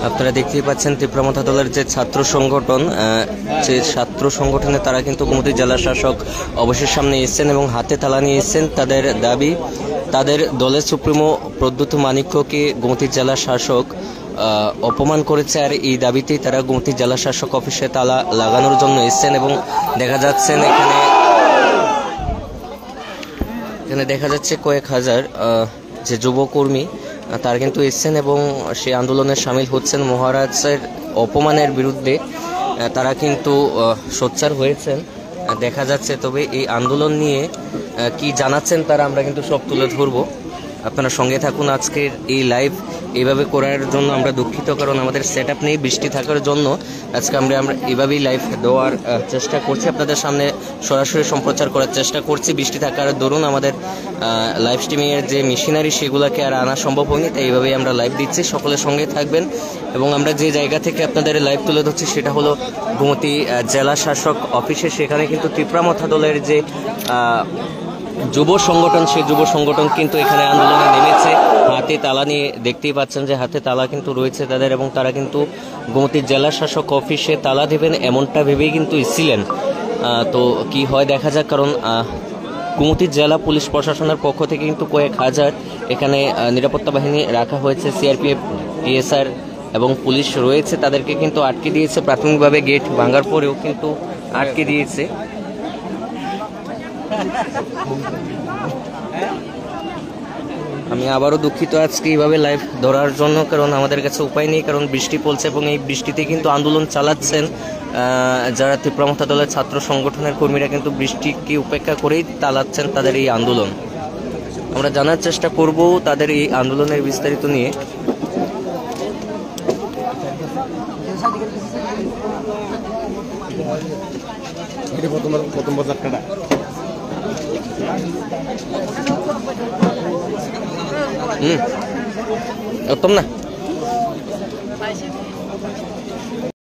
আপনারা দেখতেই পাচ্ছেন তীব্রমথা দলের যে ছাত্র সংগঠন, যে ছাত্র সংগঠনে তারা কিন্তু গোমতী জেলা শাসক অবশ্যই সামনে এসেছেন এবং হাতে তালা নিয়ে এসেছেন। তাদের দাবি, তাদের দলের সুপ্রিমো প্রদ্যুৎ মানিক্যকে গোমতী জেলা শাসক অপমান করেছে, আর এই দাবিতেই তারা গোমতী জেলা শাসক অফিসে তালা লাগানোর জন্য এসেছেন। এবং দেখা যাচ্ছেন এখানে দেখা যাচ্ছে কয়েক হাজার যে যুবকর্মী তারা কিন্তু এসছেন এবং সেই আন্দোলনে সামিল হচ্ছেন। মহারাজের অপমানের বিরুদ্ধে তারা কিন্তু সোচ্চার হয়েছেন দেখা যাচ্ছে। তবে এই আন্দোলন নিয়ে কি জানাচ্ছেন তারা আমরা কিন্তু সব তুলে ধরবো। আপনারা সঙ্গে থাকুন। আজকের এই লাইভ এইভাবে করার জন্য আমরা দুঃখিত, কারণ আমাদের সেট আপ নেই বৃষ্টি থাকার জন্য। আজকে আমরা এইভাবেই লাইভ দেওয়ার চেষ্টা করছি, আপনাদের সামনে সরাসরি সম্প্রচার করার চেষ্টা করছি। বৃষ্টি থাকার দরুন আমাদের লাইভ স্ট্রিমিংয়ের যে মেশিনারি সেগুলোকে আর আনা সম্ভব হয়নি, তাই এইভাবেই আমরা লাইভ দিচ্ছি। সকলের সঙ্গে থাকবেন। এবং আমরা যে জায়গা থেকে আপনাদের লাইভ তুলে ধরছি সেটা হলো গোমতী জেলা শাসক অফিসে। সেখানে কিন্তু তীব্রমথা দলের যে যুব সংগঠন, সেই যুব সংগঠন কিন্তু এখানে আন্দোলনে নেমেছে হাতে তালা নিয়ে। দেখতেই পাচ্ছেন যে হাতে তালা কিন্তু রয়েছে তাদের, এবং তারা কিন্তু গোমতী জেলা শাসক অফিসে তালা দেবেন এমনটা ভেবেই কিন্তু এসেছিলেন। তো কি হয় দেখা যাক, কারণ গোমতী জেলা পুলিশ প্রশাসনের পক্ষ থেকে কিন্তু কয়েক হাজার এখানে নিরাপত্তা বাহিনী রাখা হয়েছে। সিআরপিএফ, টিএসআর এবং পুলিশ রয়েছে, তাদেরকে কিন্তু আটকে দিয়েছে। প্রাথমিকভাবে গেট ভাঙার পরেও কিন্তু আটকে দিয়েছে। আমি আবারও দুঃখিত আজকে এইভাবে লাইভ ধরার জন্য, কারণ আমাদের কাছে উপায় নেই, কারণ বৃষ্টি পড়ছে এবং এই বৃষ্টিতে কিন্তু আন্দোলন চালাচ্ছেন যারা তীব্রমথা দলের ছাত্র সংগঠনের কর্মীরা কিন্তু বৃষ্টিকে উপেক্ষা করেই চালাচ্ছেন তাদের এই আন্দোলন। আমরা জানার চেষ্টা করব তাদের এই আন্দোলনের বিস্তারিত নিয়ে। উত্তম না